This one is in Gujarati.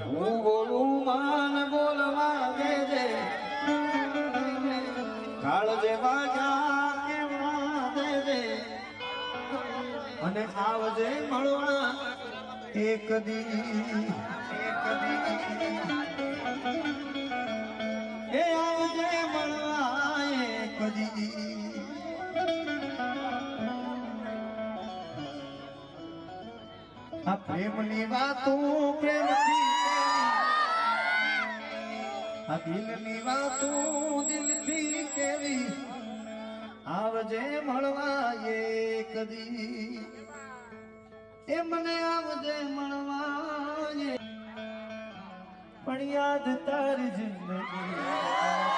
હું બોલું માન બોલવા દેજે કાળજે વાગ્યા કેવા દેજે અને આવજે મળવા એક દી એ આવજે મળવા એક દી આ પ્રેમની વાતો પ્રેમથી આ દિલની વાતો દિલથી કેવી આવજે મળવા એક દી એ મને આવજે મળવા પણ યાદ તારી જિંદગી